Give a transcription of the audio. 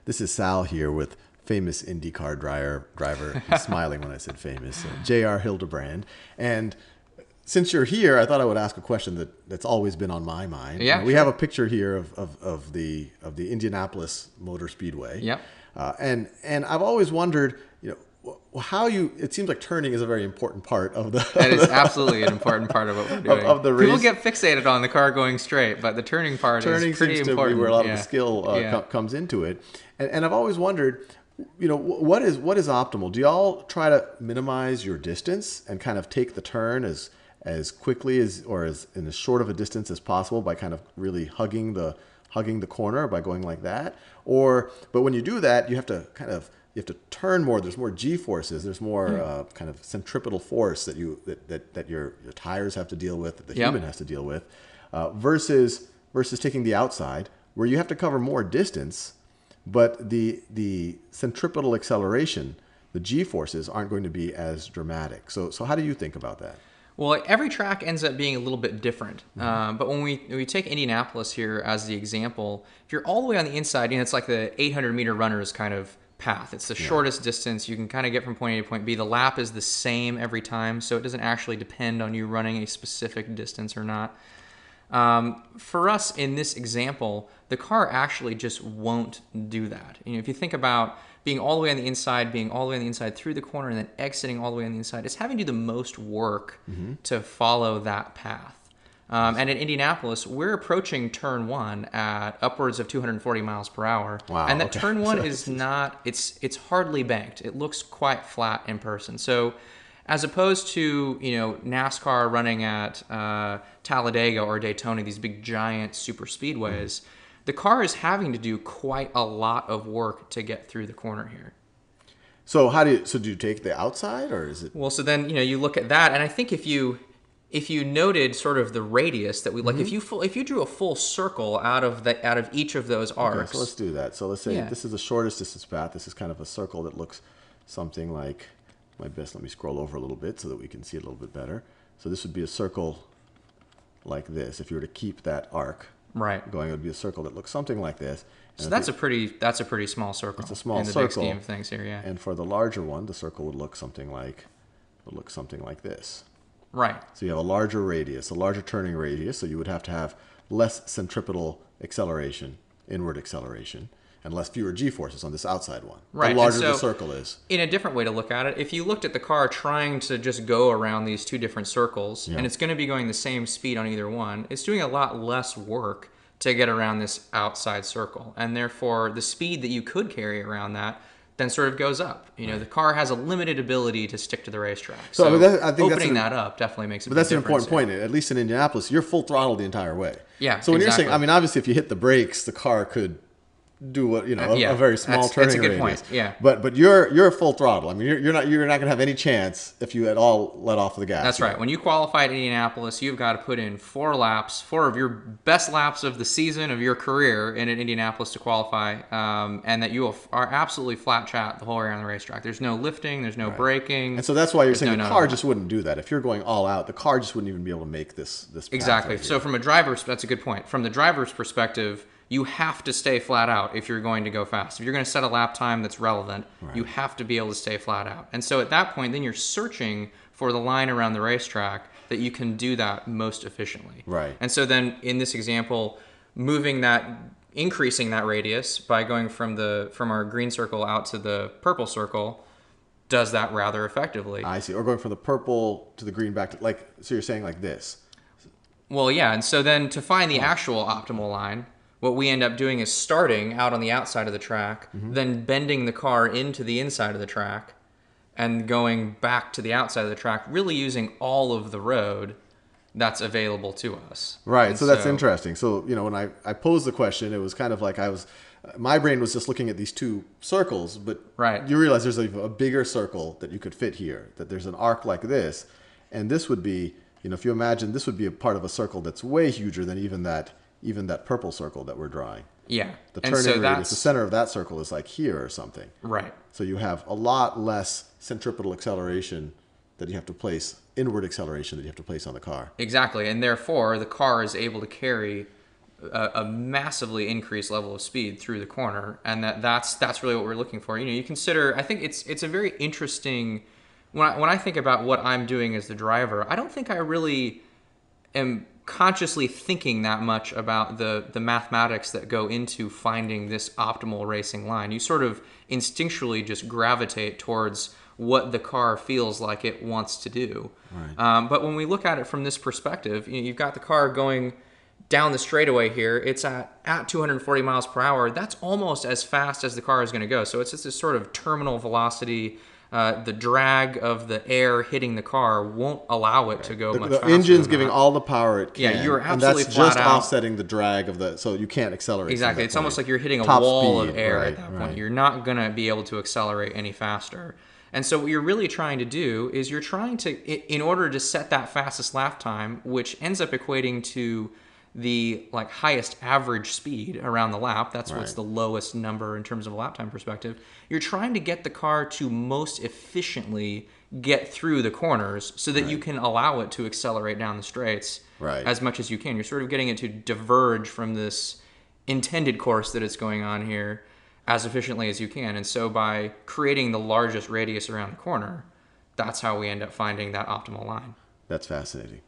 This is Sal here with famous IndyCar driver. He's smiling when I said famous. JR Hildebrand. And since you're here, I thought I would ask a question that's always been on my mind. Yeah, we sure. have a picture here of the Indianapolis Motor Speedway. Yep. And I've always wondered, how it seems like turning is a very important part of the. That is absolutely an important part of what we're doing. Of the race. People get fixated on the car going straight, but the turning part is pretty seems important. to be where a lot of the skill comes into it. And I've always wondered, what is optimal? Do y'all try to minimize your distance and kind of take the turn as quickly as in as short of a distance as possible by kind of really hugging the corner by going like that? But when you do that, you have to turn more. There's more G-forces. There's more kind of centripetal force that your tires have to deal with, that the human has to deal with, versus taking the outside where you have to cover more distance, but the centripetal acceleration, the G-forces aren't going to be as dramatic. So how do you think about that? Well, every track ends up being a little bit different. But when we take Indianapolis here as the example, if you're all the way on the inside, it's like the 800-meter runner's kind of path. It's the shortest distance. You can kind of get from point A to point B. The lap is the same every time, so it doesn't actually depend on you running a specific distance or not. For us in this example, the car actually just won't do that. If you think about being all the way on the inside, through the corner, and then exiting all the way on the inside, it's having to do the most work to follow that path. And in Indianapolis, we're approaching turn 1 at upwards of 240 miles per hour. Wow, and that okay. turn 1 is not, it's hardly banked. It looks quite flat in person. So as opposed to, NASCAR running at Talladega or Daytona, these big giant super speedways, the car is having to do quite a lot of work to get through the corner here. So do you take the outside, or is it? Well, so then, you look at that, and I think if you noted sort of the radius that we like, if you drew a full circle out of each of those arcs. Okay, so let's do that. So let's say this is the shortest distance path. This is kind of a circle that looks something like let me scroll over a little bit so that we can see it a little bit better. So this would be a circle like this. If you were to keep that arc going, it would be a circle that looks something like this. And so that's a pretty small circle. It's a small in the circle big scheme of things here, yeah. And for the larger one, the circle would look something like this. Right. So you have a larger radius, a larger turning radius, so you would have to have less centripetal acceleration, inward acceleration, and fewer G-forces on this outside one. Right. The larger the circle is. In a different way to look at it, if you looked at the car trying to just go around these two different circles, and it's going to be going the same speed on either one, it's doing a lot less work to get around this outside circle. And therefore, the speed that you could carry around that then sort of goes up. The car has a limited ability to stick to the racetrack. So I think opening that up definitely makes a big difference. But that's an important point. At least in Indianapolis, you're full throttle the entire way. Yeah, so when you're saying, obviously if you hit the brakes, the car could do what a very small turning radius. That's a good point. Yeah. But you're full throttle. You're not going to have any chance if you at all let off the gas. That's right. When you qualify at Indianapolis, you've got to put in 4 of your best laps of the season of your career in Indianapolis to qualify, and that you are absolutely flat chat the whole way around the racetrack. There's no lifting. There's no braking. And so that's why you're saying the car just wouldn't do that. If you're going all out, the car just wouldn't even be able to make this path exactly. Right so from a driver's, that's a good point. From the driver's perspective, you have to stay flat out if you're going to go fast. If you're going to set a lap time that's relevant, you have to be able to stay flat out. And so at that point, then you're searching for the line around the racetrack that you can do that most efficiently. Right. And so then in this example, increasing that radius by going from our green circle out to the purple circle does that rather effectively. I see. Or going from the purple to the green back to so you're saying like this. Well, yeah. And so then to find the actual optimal line, what we end up doing is starting out on the outside of the track, then bending the car into the inside of the track, and going back to the outside of the track, really using all of the road that's available to us. Right. So that's interesting. So, when I posed the question, it was kind of like my brain was just looking at these two circles, but you realize there's a bigger circle that you could fit here, that there's an arc like this, and this would be, if you imagine, this would be a part of a circle that's way huger than even that purple circle that we're drawing. Yeah. The turning radius, the center of that circle is like here or something. Right. So you have a lot less centripetal acceleration that you have to place, inward acceleration that you have to place on the car. Exactly. And therefore, the car is able to carry a massively increased level of speed through the corner, and that's really what we're looking for. You consider, I think it's a very interesting, when I think about what I'm doing as the driver, I don't think I really am consciously thinking that much about the mathematics that go into finding this optimal racing line. You sort of instinctually just gravitate towards what the car feels like it wants to do. Right. But when we look at it from this perspective, you've got the car going down the straightaway here. It's at 240 miles per hour. That's almost as fast as the car is going to go. So it's just this sort of terminal velocity. The drag of the air hitting the car won't allow it to go much faster. The engine's giving all the power it can. Yeah, you're absolutely and that's flat just out offsetting the drag of the, so you can't accelerate. Exactly. It's almost like you're hitting a Top wall speed, of air right, at that point. right. You're not going to be able to accelerate any faster. And so what you're really trying to do is you're trying to, in order to set that fastest lap time, which ends up equating to the highest average speed around the lap. That's what's the lowest number in terms of a lap time perspective. You're trying to get the car to most efficiently get through the corners so that you can allow it to accelerate down the straights as much as you can. You're sort of getting it to diverge from this intended course that it's going on here as efficiently as you can. And so by creating the largest radius around the corner, that's how we end up finding that optimal line. That's fascinating.